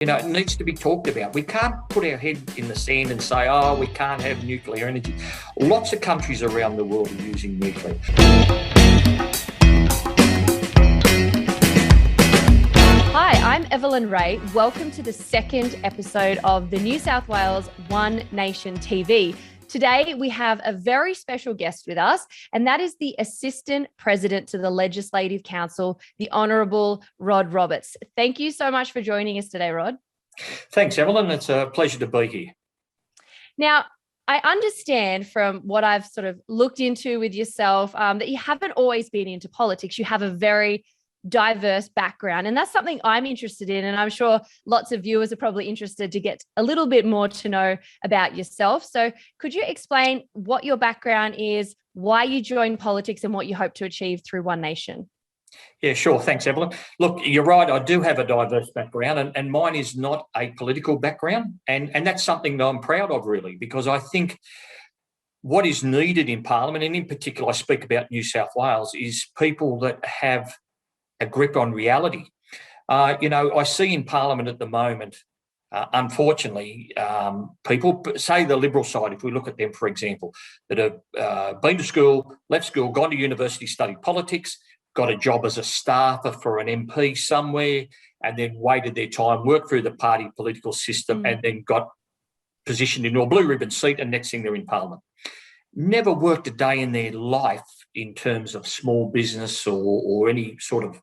You know, it needs to be talked about. We can't put our head in the sand and say, oh, we can't have nuclear energy. Lots of countries around the world are using nuclear. Hi, I'm Evelyn Rae. Welcome to the second episode of the New South Wales One Nation TV. Today, we have a very special guest with us, and that is the Assistant President to the Legislative Council, the Honourable Rod Roberts. Thank you so much for joining us today, Rod. Thanks, Evelyn. It's a pleasure to be here. Now, I understand from what I've sort of looked into with yourself that you haven't always been into politics. You have a very diverse background, and that's something I'm interested in, and I'm sure lots of viewers are probably interested to get a little bit more to know about yourself. So could you explain what your background is, why you joined politics, and what you hope to achieve through One Nation? Yeah, sure. Thanks, Evelyn. Look, you're right. I do have a diverse background, and mine is not a political background, and that's something that I'm proud of, really, because I think what is needed in Parliament, and in particular I speak about New South Wales, is people that have a grip on reality. I see in Parliament at the moment, unfortunately, people, say the Liberal side, if we look at them, for example, that have been to school, left school, gone to university, studied politics, got a job as a staffer for an MP somewhere, and then waited their time, worked through the party political system, and then got positioned into a blue ribbon seat, and next thing they're in Parliament. Never worked a day in their life in terms of small business or any sort of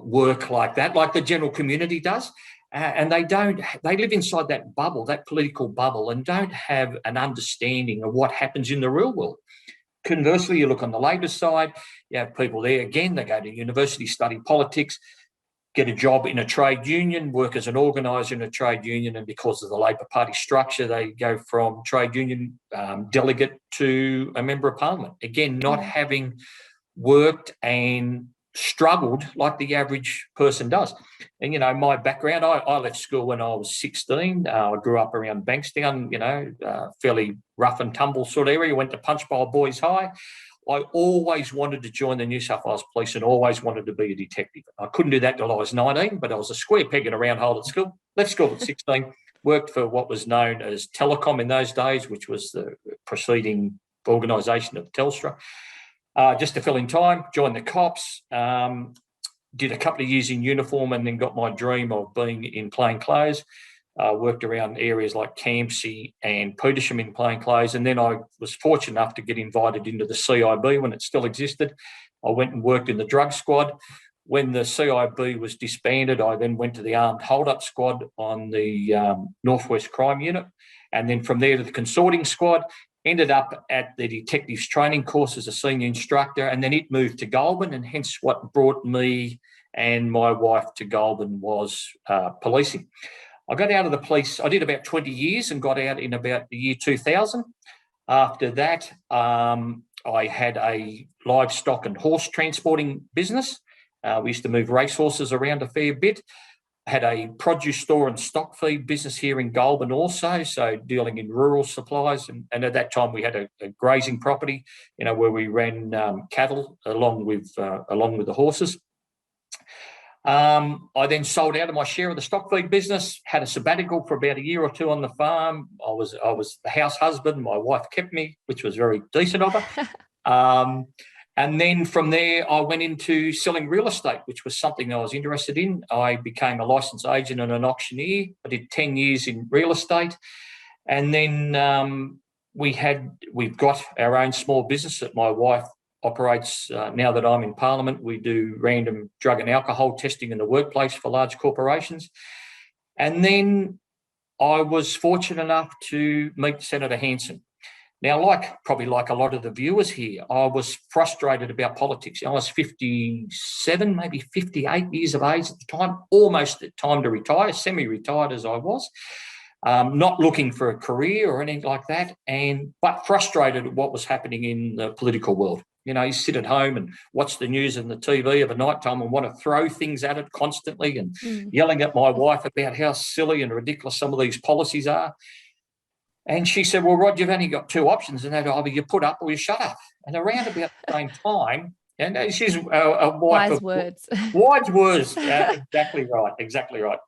work like that, like the general community does. And they live inside that bubble, that political bubble, and don't have an understanding of what happens in the real world. Conversely, you look on the Labor side, you have people there, again, they go to university, study politics, get a job in a trade union, work as an organiser in a trade union, and because of the Labor Party structure, they go from trade union delegate to a member of Parliament. Again, not having worked and struggled like the average person does. And, my background, I left school when I was 16. I grew up around Bankstown, fairly rough and tumble sort of area, went to Punchbowl Boys High. I always wanted to join the New South Wales Police and always wanted to be a detective. I couldn't do that till I was 19, but I was a square peg in a round hole at school. Left school at 16, worked for what was known as Telecom in those days, which was the preceding organisation of Telstra. Just to fill in time, joined the cops, did a couple of years in uniform, and then got my dream of being in plain clothes. Worked around areas like Campsie and Petersham in plain clothes, and then I was fortunate enough to get invited into the CIB when it still existed. I went and worked in the drug squad. When the CIB was disbanded, I then went to the armed hold-up squad on the Northwest Crime Unit, and then from there to the consorting squad. Ended up at the detectives training course as a senior instructor, and then it moved to Goulburn, and hence what brought me and my wife to Goulburn was policing. I got out of the police, I did about 20 years and got out in about the year 2000. After that, I had a livestock and horse transporting business. We used to move racehorses around a fair bit. Had a produce store and stock feed business here in Goulburn also, so dealing in rural supplies. And at that time, we had a grazing property, where we ran cattle along with the horses. I then sold out of my share of the stock feed business, had a sabbatical for about a year or two on the farm. I was the house husband. My wife kept me, which was very decent of her. And then from there, I went into selling real estate, which was something I was interested in. I became a licensed agent and an auctioneer. I did 10 years in real estate. And then we've got our own small business that my wife operates. Now that I'm in Parliament, we do random drug and alcohol testing in the workplace for large corporations. And then I was fortunate enough to meet Senator Hanson. Now, probably like a lot of the viewers here, I was frustrated about politics. I was 57, maybe 58 years of age at the time, almost at time to retire, semi-retired as I was, not looking for a career or anything like that, but frustrated at what was happening in the political world. You sit at home and watch the news and the TV of a night time and want to throw things at it constantly and yelling at my wife about how silly and ridiculous some of these policies are. And she said, well, Rod, you've only got two options, and that either you put up or you shut up. And around about the same time, And she's a wife Wise of words. wise words. Exactly right. Exactly right.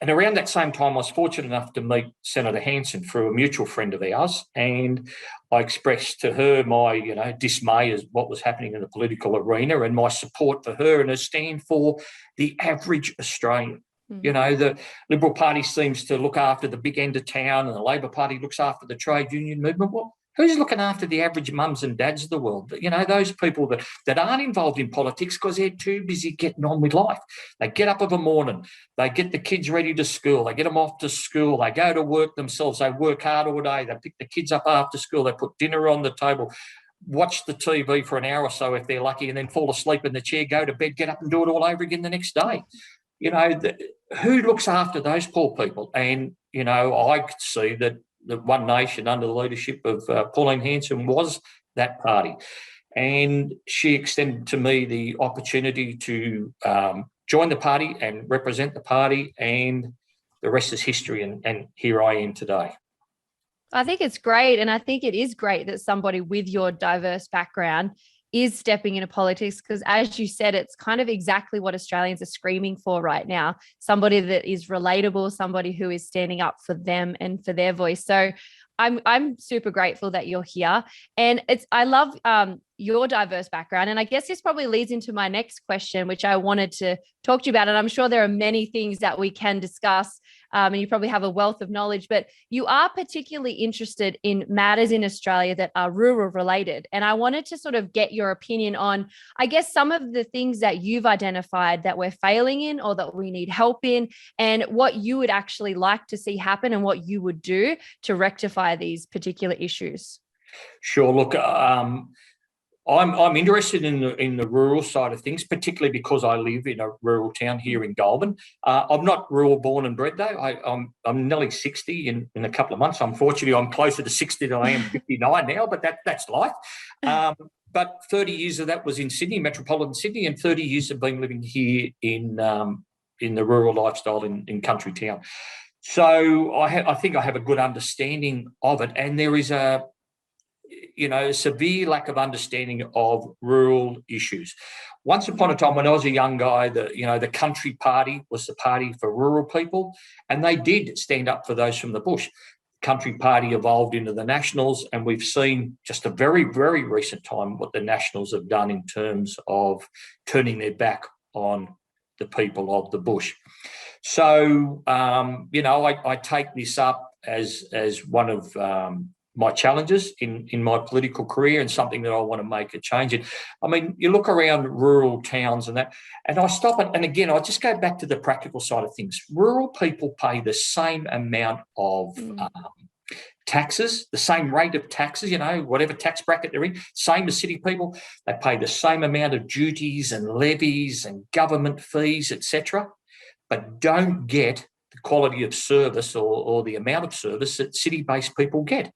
And around that same time, I was fortunate enough to meet Senator Hanson through a mutual friend of ours, and I expressed to her my, dismay as what was happening in the political arena and my support for her and her stand for the average Australian. The Liberal Party seems to look after the big end of town, and the Labor Party looks after the trade union movement. Well, who's looking after the average mums and dads of the world? Those people that aren't involved in politics because they're too busy getting on with life. They get up of a morning, they get the kids ready to school, they get them off to school, they go to work themselves, they work hard all day, they pick the kids up after school, they put dinner on the table, watch the TV for an hour or so if they're lucky, and then fall asleep in the chair, go to bed, get up and do it all over again the next day. Who looks after those poor people? And, I could see that One Nation under the leadership of Pauline Hanson was that party. And she extended to me the opportunity to join the party and represent the party, and the rest is history, and here I am today. I think it's great. And I think it is great that somebody with your diverse background is stepping into politics, because as you said, it's kind of exactly what Australians are screaming for right now. Somebody that is relatable, somebody who is standing up for them and for their voice. So I'm super grateful that you're here. And I love your diverse background. And I guess this probably leads into my next question, which I wanted to talk to you about. And I'm sure there are many things that we can discuss. And you probably have a wealth of knowledge, but you are particularly interested in matters in Australia that are rural related. And I wanted to sort of get your opinion on, I guess, some of the things that you've identified that we're failing in or that we need help in, and what you would actually like to see happen and what you would do to rectify these particular issues. Sure. Look, I'm interested in the rural side of things, particularly because I live in a rural town here in Goulburn. I'm not rural born and bred though. I'm nearly 60 in a couple of months. Unfortunately, I'm closer to 60 than I am 59 now, but that's life. But 30 years of that was in Sydney, metropolitan Sydney, and 30 years have been living here in the rural lifestyle in country town. So I think I have a good understanding of it, and there is a severe lack of understanding of rural issues. Once upon a time, when I was a young guy, the Country Party was the party for rural people, and they did stand up for those from the bush. Country Party evolved into the Nationals, and we've seen just a very, very recent time what the Nationals have done in terms of turning their back on the people of the bush. So, I take this up as one of my challenges in my political career, and something that I want to make a change in. I mean, you look around rural towns and I stop and again, I just go back to the practical side of things. Rural people pay the same amount of taxes, the same rate of taxes, whatever tax bracket they're in, same as city people. They pay the same amount of duties and levies and government fees, etc., but don't get the quality of service or the amount of service that city-based people get.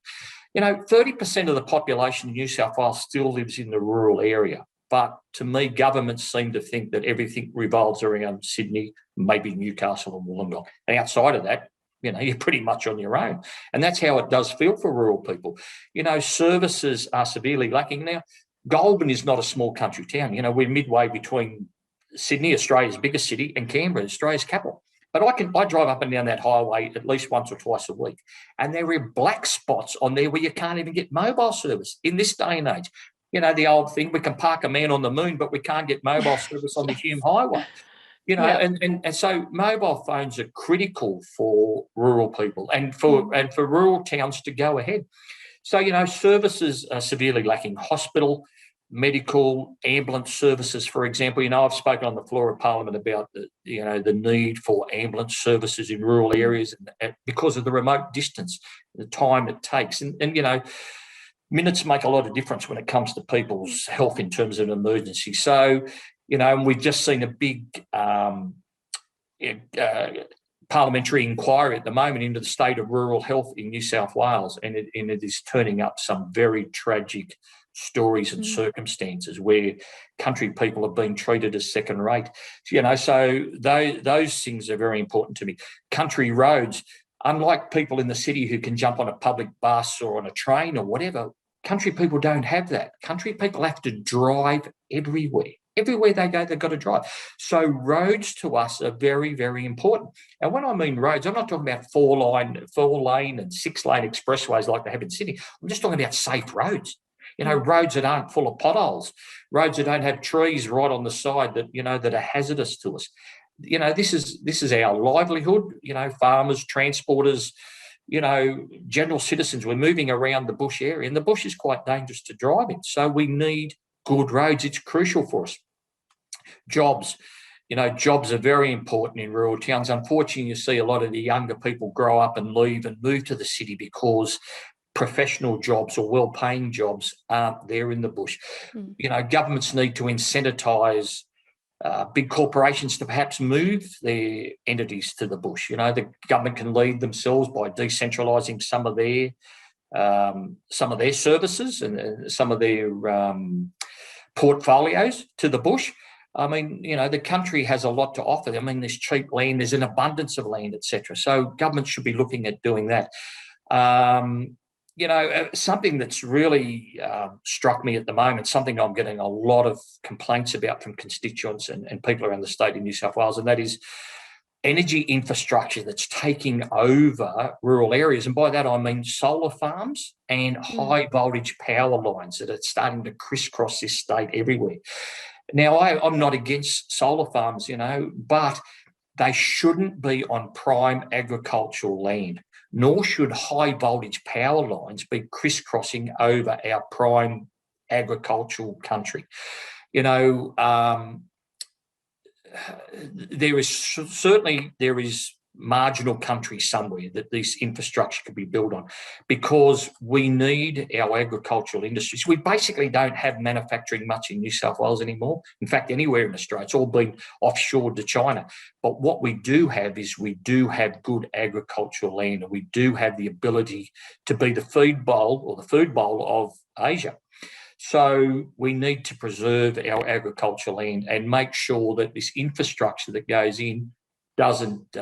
30% of the population in New South Wales still lives in the rural area. But to me, governments seem to think that everything revolves around Sydney, maybe Newcastle and Wollongong. And outside of that, you're pretty much on your own. And that's how it does feel for rural people. Services are severely lacking. Now, Goulburn is not a small country town. We're midway between Sydney, Australia's biggest city, and Canberra, Australia's capital. But I drive up and down that highway at least once or twice a week, and there are black spots on there where you can't even get mobile service in this day and age. The old thing, we can park a man on the moon, but we can't get mobile service on the Hume Highway. And so mobile phones are critical for rural people and for rural towns to go ahead. So, services are severely lacking. Hospital, medical, ambulance services, for example. I've spoken on the floor of Parliament about the need for ambulance services in rural areas and because of the remote distance, the time it takes. And minutes make a lot of difference when it comes to people's health in terms of an emergency. So, and we've just seen a big parliamentary inquiry at the moment into the state of rural health in New South Wales, and it is turning up some very tragic stories and circumstances where country people are being treated as second rate. So those things are very important to me. Country roads, unlike people in the city who can jump on a public bus or on a train or whatever, country people don't have that. Country people have to drive everywhere. Everywhere they go, they've got to drive. So roads to us are very, very important. And when I mean roads, I'm not talking about four-lane and six-lane expressways like they have in Sydney. I'm just talking about safe roads. Roads that aren't full of potholes, roads that don't have trees right on the side that, that are hazardous to us. This is our livelihood, farmers, transporters, general citizens. We're moving around the bush area, and the bush is quite dangerous to drive in. So we need good roads. It's crucial for us. Jobs. Jobs are very important in rural towns. Unfortunately, you see a lot of the younger people grow up and leave and move to the city because professional jobs or well-paying jobs aren't there in the bush. Governments need to incentise big corporations to perhaps move their entities to the bush. The government can lead themselves by decentralising some of their services and some of their portfolios to the bush. I mean, the country has a lot to offer. I mean, there's cheap land, there's an abundance of land, etc. So government should be looking at doing that. Something that's really struck me at the moment, something I'm getting a lot of complaints about from constituents and people around the state in New South Wales, and that is energy infrastructure that's taking over rural areas. And by that, I mean solar farms and high voltage power lines that are starting to crisscross this state everywhere. Now, I'm not against solar farms, but they shouldn't be on prime agricultural land, nor should high voltage power lines be crisscrossing over our prime agricultural country. There is marginal country somewhere that this infrastructure could be built on, because we need our agricultural industries. We basically don't have manufacturing much in New South Wales anymore. In fact, anywhere in Australia, it's all been offshored to China. But what we do have is we do have good agricultural land, and we do have the ability to be the feed bowl or the food bowl of Asia. So we need to preserve our agricultural land and make sure that this infrastructure that goes in doesn't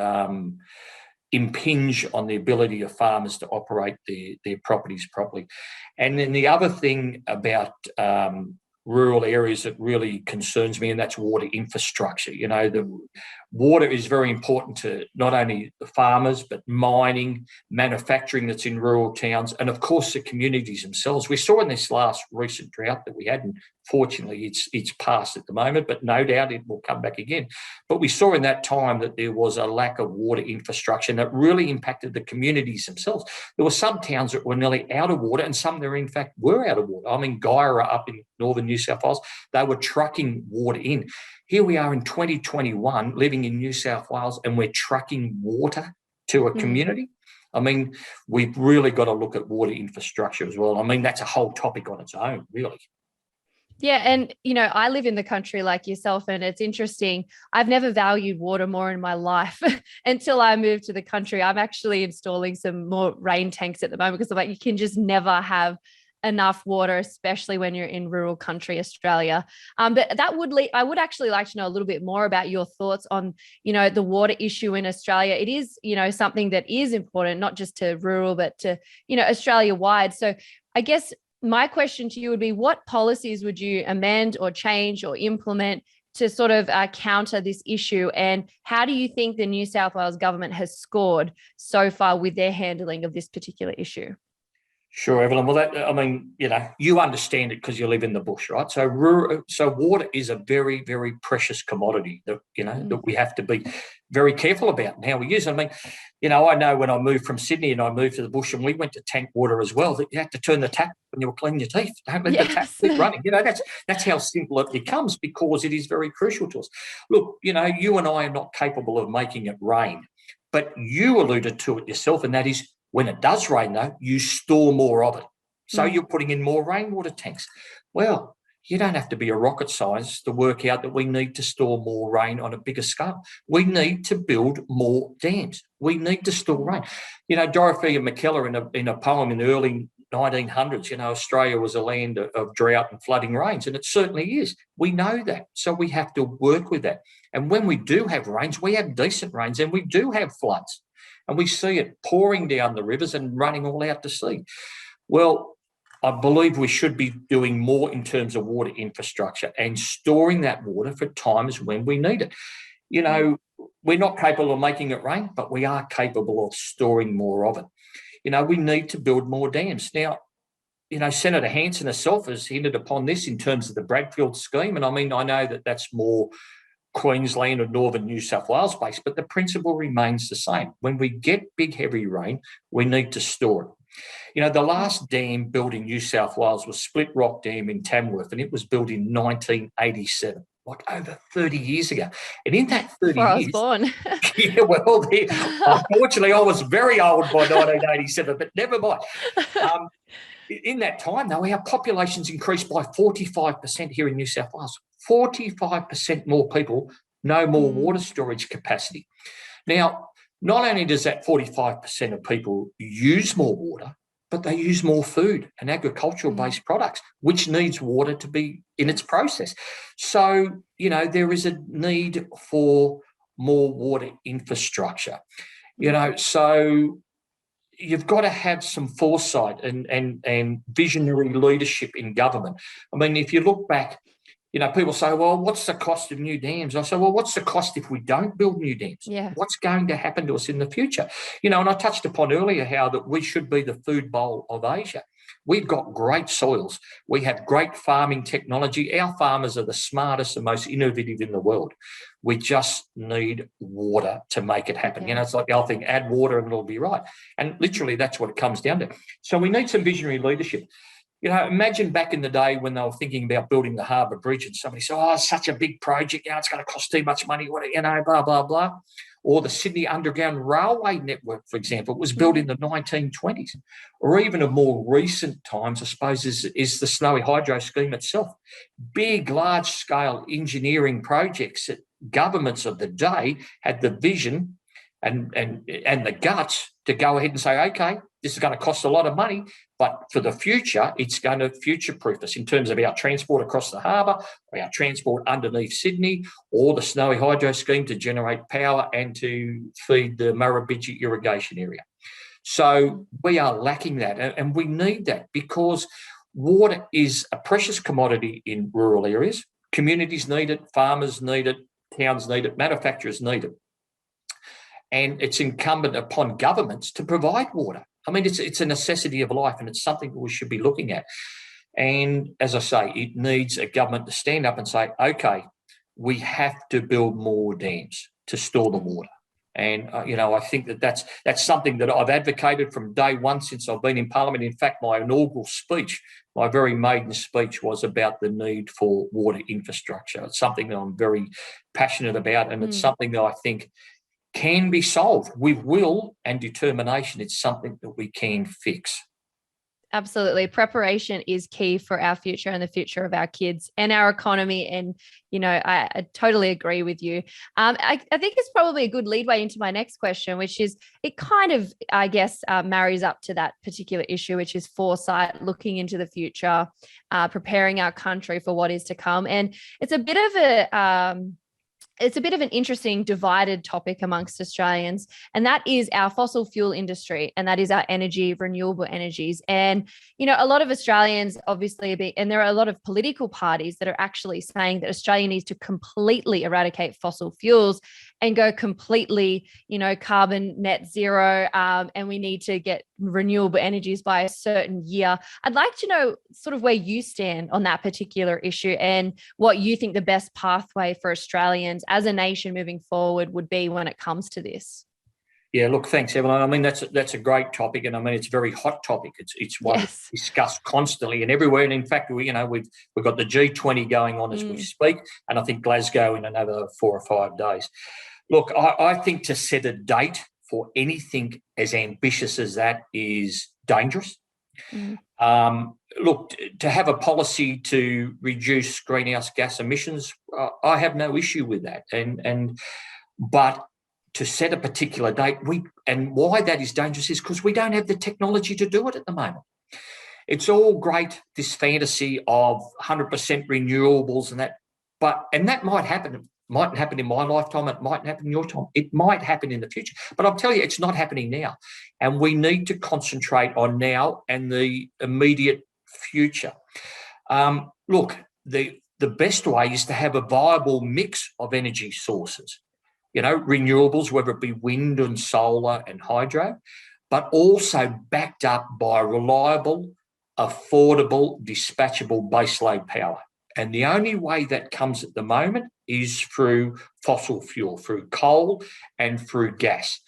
impinge on the ability of farmers to operate their properties properly. And then the other thing about rural areas that really concerns me, and that's water infrastructure. The water is very important to not only the farmers, but mining, manufacturing that's in rural towns, and of course the communities themselves. We saw in this last recent drought that we had, and fortunately it's passed at the moment, but no doubt it will come back again. But we saw in that time that there was a lack of water infrastructure, and that really impacted the communities themselves. There were some towns that were nearly out of water, and some there in fact were out of water. I mean, Guyra up in northern New South Wales, they were trucking water in. Here we are in 2021 living in New South Wales, and we're trucking water to a community. I mean, we've really got to look at water infrastructure as well. I mean, that's a whole topic on its own, really. Yeah. And, I live in the country like yourself, and it's interesting. I've never valued water more in my life until I moved to the country. I'm actually installing some more rain tanks at the moment, because I'm like, you can just never have enough water, especially when you're in rural country Australia. But that would I would actually like to know a little bit more about your thoughts on, the water issue in Australia. It is, something that is important, not just to rural, but to, Australia wide. So I guess my question to you would be, what policies would you amend or change or implement to sort of counter this issue? And how do you think the New South Wales government has scored so far with their handling of this particular issue? Sure, Evelyn. Well, you understand it because you live in the bush, right? So water is a very, very precious commodity that, that we have to be very careful about and how we use it. I mean, I know when I moved from Sydney and I moved to the bush and we went to tank water as well, that you had to turn the tap when you were cleaning your teeth. Don't let the tap keep running. That's how simple it becomes, because it is very crucial to us. Look, you and I are not capable of making it rain, but you alluded to it yourself, and that is, when it does rain, though, you store more of it. So you're putting in more rainwater tanks. Well, you don't have to be a rocket scientist to work out that we need to store more rain on a bigger scale. We need to build more dams. We need to store rain. Dorothea McKellar in a poem in the early 1900s, Australia was a land of drought and flooding rains, and it certainly is. We know that. So we have to work with that. And when we do have rains, we have decent rains, and we do have floods. And we see it pouring down the rivers and running all out to sea. Well, I believe we should be doing more in terms of water infrastructure and storing that water for times when we need it. You know, we're not capable of making it rain, but we are capable of storing more of it. You know, we need to build more dams. Now, you know, Senator Hanson herself has hinted upon this in terms of the Bradfield scheme. And I mean, I know that that's more Queensland or northern New South Wales based, but the principle remains the same. When we get big, heavy rain, we need to store it. You know, the last dam built in New South Wales was Split Rock Dam in Tamworth, and it was built in 1987, like over 30 years ago. And in that 30 Before I was years, born. yeah, well, unfortunately, I was very old by 1987, but never mind. In that time, though, our population's increased by 45% here in New South Wales. 45% more people, no more water storage capacity. Now, not only does that 45% of people use more water, but they use more food and agricultural-based products, which needs water to be in its process. So, you know, there is a need for more water infrastructure. You know, so you've got to have some foresight and visionary leadership in government. I mean, if you look back, you know, people say, well, what's the cost of new dams? I say, well, what's the cost if we don't build new dams? Yeah. What's going to happen to us in the future? You know, and I touched upon earlier how that we should be the food bowl of Asia. We've got great soils. We have great farming technology. Our farmers are the smartest and most innovative in the world. We just need water to make it happen. You know, it's like the old thing, add water and it'll be right. And literally that's what it comes down to. So we need some visionary leadership. You know, imagine back in the day when they were thinking about building the Harbour Bridge and somebody said, oh, it's such a big project, you know, it's going to cost too much money, you know, blah, blah, blah. Or the Sydney Underground Railway Network, for example, was built in the 1920s. Or even of more recent times, I suppose, is the Snowy Hydro scheme itself. Big, large-scale engineering projects that governments of the day had the vision and the guts to go ahead and say, okay, this is going to cost a lot of money, but for the future, it's going to future-proof us in terms of our transport across the harbour, or our transport underneath Sydney, or the Snowy Hydro scheme to generate power and to feed the Murrumbidgee irrigation area. So we are lacking that, and we need that because water is a precious commodity in rural areas. Communities need it, farmers need it, towns need it, manufacturers need it. And it's incumbent upon governments to provide water. I mean, it's a necessity of life and it's something that we should be looking at. And as I say, it needs a government to stand up and say, okay, we have to build more dams to store the water. And, you know, I think that's something that I've advocated from day one since I've been in Parliament. In fact, my inaugural speech, my very maiden speech was about the need for water infrastructure. It's something that I'm very passionate about and it's something that I think can be solved with will and determination. It's something that we can fix. Absolutely. Preparation is key for our future and the future of our kids and our economy. And, you know, I totally agree with you. I think it's probably a good leadway into my next question, which is it kind of, I guess, marries up to that particular issue, which is foresight, looking into the future, preparing our country for what is to come. And it's a bit of an interesting divided topic amongst Australians, and that is our fossil fuel industry, and that is our energy, renewable energies. And, you know, a lot of Australians obviously, and there are a lot of political parties that are actually saying that Australia needs to completely eradicate fossil fuels and go completely, you know, carbon net zero, and we need to get renewable energies by a certain year. I'd like to know sort of where you stand on that particular issue and what you think the best pathway for Australians as a nation moving forward would be when it comes to this. Yeah, look, thanks, Evelyn. I mean, that's a great topic, and I mean, it's a very hot topic. It's one that's discussed constantly and everywhere. And in fact, we've got the G20 going on as we speak, and I think Glasgow in another 4 or 5 days. Look, I think to set a date for anything as ambitious as that is dangerous. Look, to have a policy to reduce greenhouse gas emissions, I have no issue with that. But to set a particular date, and why that is dangerous is because we don't have the technology to do it at the moment. It's all great, this fantasy of 100% renewables and that, and that might happen. It mightn't happen in my lifetime. It mightn't happen in your time. It might happen in the future. But I'll tell you, it's not happening now. And we need to concentrate on now and the immediate future. Look, the best way is to have a viable mix of energy sources, renewables, whether it be wind and solar and hydro, but also backed up by reliable, affordable, dispatchable baseload power. And the only way that comes at the moment is through fossil fuel, through coal and through gas.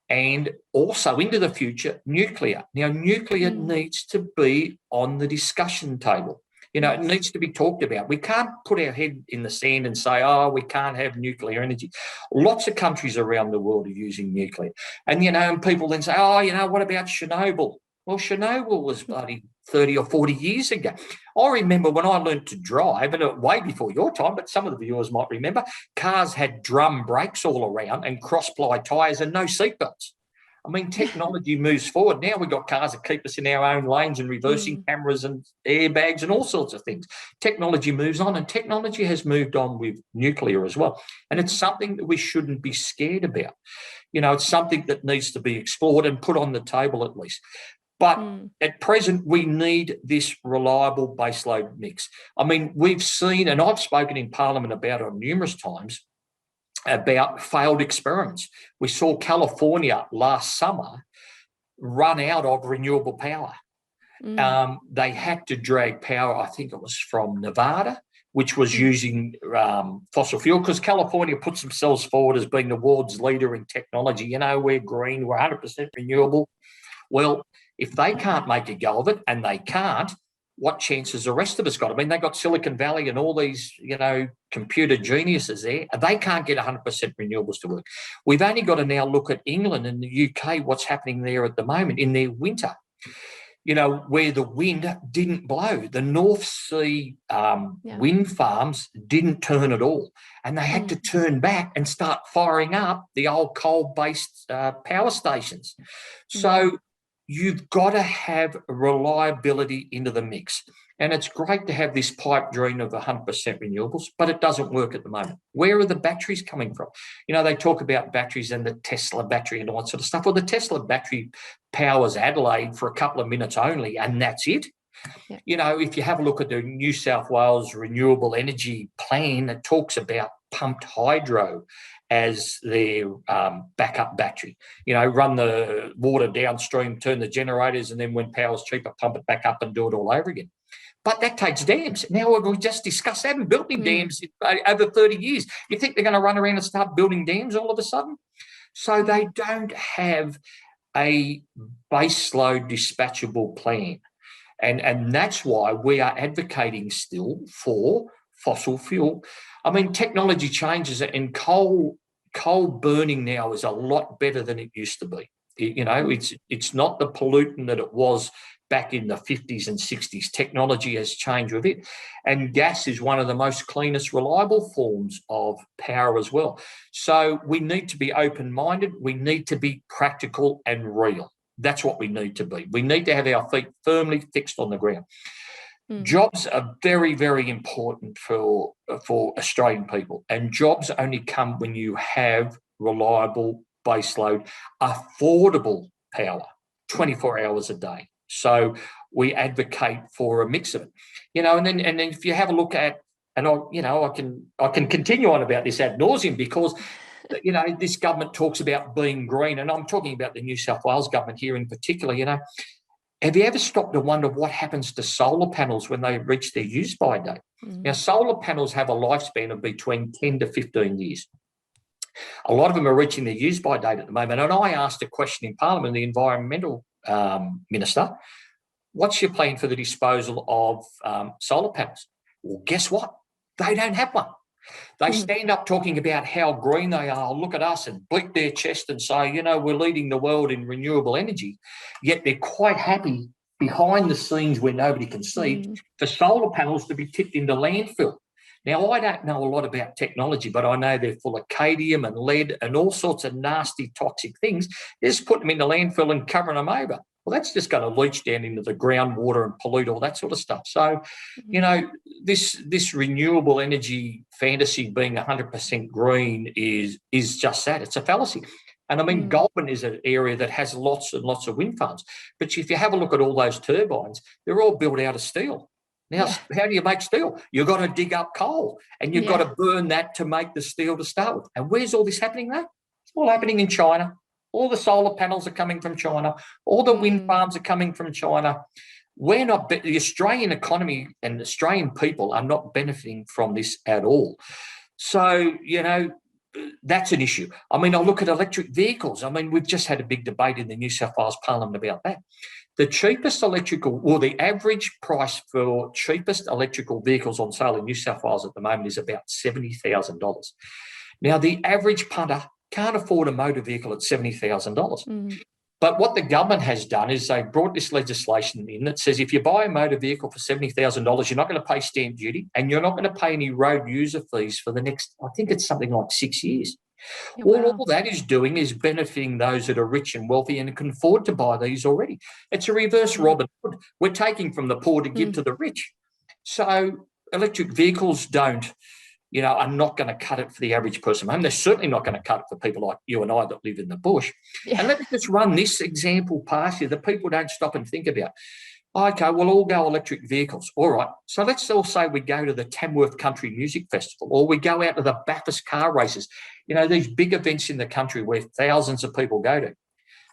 And also into the future, nuclear. Now, nuclear needs to be on the discussion table. It needs to be talked about. We can't put our head in the sand and say, oh, we can't have nuclear energy. Lots of countries around the world are using nuclear. And, and people then say, oh, what about Chernobyl? Well, Chernobyl was bloody 30 or 40 years ago. I remember when I learned to drive, and way before your time, but some of the viewers might remember, cars had drum brakes all around and cross-ply tyres and no seatbelts. I mean, technology moves forward. Now we've got cars that keep us in our own lanes and reversing cameras and airbags and all sorts of things. Technology moves on, and technology has moved on with nuclear as well. And it's something that we shouldn't be scared about. It's something that needs to be explored and put on the table at least. But at present, we need this reliable baseload mix. I mean, we've seen, and I've spoken in Parliament about it numerous times, about failed experiments. We saw California last summer run out of renewable power. They had to drag power, I think it was from Nevada, which was using fossil fuel, because California puts themselves forward as being the world's leader in technology. We're green, we're 100% renewable. Well, if they can't make a go of it, and they can't, what chance has the rest of us got? I mean, they got Silicon Valley and all these, computer geniuses there. They can't get 100% renewables to work. We've only got to now look at England and the UK, what's happening there at the moment in their winter, where the wind didn't blow. The North Sea wind farms didn't turn at all. And they had to turn back and start firing up the old coal-based power stations. So you've got to have reliability into the mix. And it's great to have this pipe dream of 100% renewables, but it doesn't work at the moment. Where are the batteries coming from? They talk about batteries and the Tesla battery and all that sort of stuff. Well, the Tesla battery powers Adelaide for a couple of minutes only, and that's it. Yeah. If you have a look at the New South Wales Renewable Energy Plan, it talks about pumped hydro as their backup battery. Run the water downstream, turn the generators, and then when power's cheaper, pump it back up and do it all over again. But that takes dams. Now, we just discussed, they haven't built any dams in over 30 years. You think they're going to run around and start building dams all of a sudden? So they don't have a baseload dispatchable plan. And that's why we are advocating still for fossil fuel. I mean, technology changes, and coal burning now is a lot better than it used to be. It's not the pollutant that it was back in the 50s and 60s. Technology has changed with it. And gas is one of the most cleanest, reliable forms of power as well. So we need to be open-minded. We need to be practical and real. That's what we need to be. We need to have our feet firmly fixed on the ground. Jobs are very, very important for Australian people, and jobs only come when you have reliable baseload, affordable power, 24 hours a day. So we advocate for a mix of it, and then if you have a look at, and I can continue on about this ad nauseum, because this government talks about being green, and I'm talking about the New South Wales government here in particular. Have you ever stopped to wonder what happens to solar panels when they reach their use-by date? Now, solar panels have a lifespan of between 10 to 15 years. A lot of them are reaching their use-by date at the moment. And I asked a question in Parliament, the Environmental Minister, what's your plan for the disposal of solar panels? Well, guess what? They don't have one. They stand up talking about how green they are, look at us, and beat their chest and say, we're leading the world in renewable energy. Yet they're quite happy behind the scenes where nobody can see for solar panels to be tipped into landfill. Now, I don't know a lot about technology, but I know they're full of cadmium and lead and all sorts of nasty, toxic things. They just put them in the landfill and covering them over. Well, that's just going to leach down into the groundwater and pollute all that sort of stuff. So, this renewable energy fantasy being 100% green is just that. It's a fallacy. And I mean, Goulburn is an area that has lots and lots of wind farms. But if you have a look at all those turbines, they're all built out of steel. Now, how do you make steel? You've got to dig up coal and you've got to burn that to make the steel to start with. And where's all this happening there? It's all happening in China. All the solar panels are coming from China. All the wind farms are coming from China. We're not, the Australian economy and Australian people are not benefiting from this at all. So, you know, that's an issue. I mean, I look at electric vehicles. I mean, we've just had a big debate in the New South Wales Parliament about that. The cheapest electrical, or the average price for cheapest electrical vehicles on sale in New South Wales at the moment is about $70,000. Now, the average punter can't afford a motor vehicle at $70,000. But what the government has done is they brought this legislation in that says if you buy a motor vehicle for $70,000, you're not going to pay stamp duty and you're not going to pay any road user fees for the next, I think it's something like 6 years. All that is doing is benefiting those that are rich and wealthy and can afford to buy these already. It's a reverse Robin Hood. We're taking from the poor to give to the rich. So electric vehicles are not going to cut it for the average person. I mean, they're certainly not going to cut it for people like you and I that live in the bush. And let me just run this example past you that people don't stop and think about. Okay, we'll all go electric vehicles. All right. So let's all say we go to the Tamworth Country Music Festival or we go out to the Bathurst car races, these big events in the country where thousands of people go to.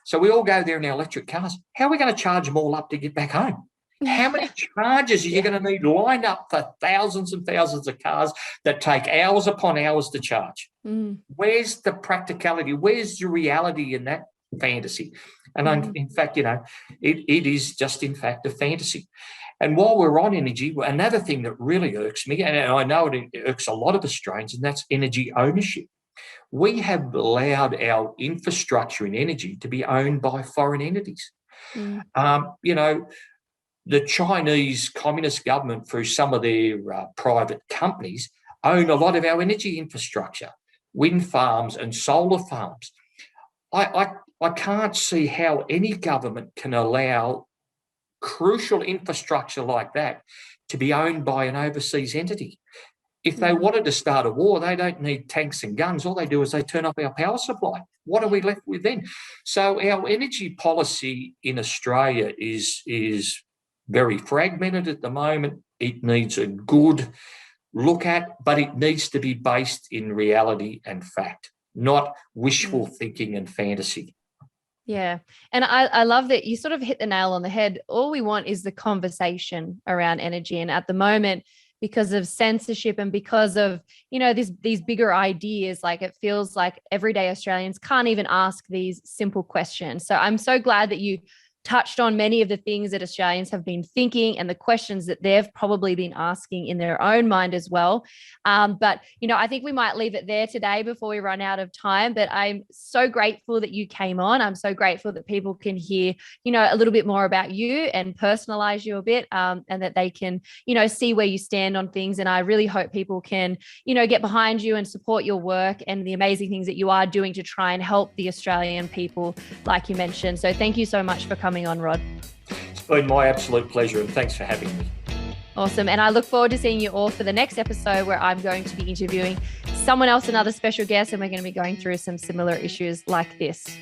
So we all go there in our electric cars. How are we going to charge them all up to get back home? How many chargers are you going to need lined up for thousands and thousands of cars that take hours upon hours to charge? Where's the practicality? Where's the reality in that fantasy? And in fact, it is just, in fact, a fantasy. And while we're on energy, another thing that really irks me, and I know it irks a lot of Australians, and that's energy ownership. We have allowed our infrastructure in energy to be owned by foreign entities. The Chinese Communist government, through some of their private companies, own a lot of our energy infrastructure, wind farms and solar farms. I can't see how any government can allow crucial infrastructure like that to be owned by an overseas entity. If they wanted to start a war, they don't need tanks and guns. All they do is they turn off our power supply. What are we left with then? So our energy policy in Australia is very fragmented at the moment. It needs a good look at, but it needs to be based in reality and fact, not wishful thinking and fantasy. Yeah. And I love that you sort of hit the nail on the head. All we want is the conversation around energy. And at the moment, because of censorship and because of, these bigger ideas, like it feels like everyday Australians can't even ask these simple questions. So I'm so glad that you touched on many of the things that Australians have been thinking and the questions that they've probably been asking in their own mind as well. But I think we might leave it there today before we run out of time. But I'm so grateful that you came on. I'm so grateful that people can hear, a little bit more about you and personalize you a bit, and that they can, see where you stand on things. And I really hope people can, get behind you and support your work and the amazing things that you are doing to try and help the Australian people, like you mentioned. So thank you so much for coming on, Rod. It's been my absolute pleasure, and thanks for having me. Awesome. And I look forward to seeing you all for the next episode, where I'm going to be interviewing someone else, another special guest, and we're going to be going through some similar issues like this.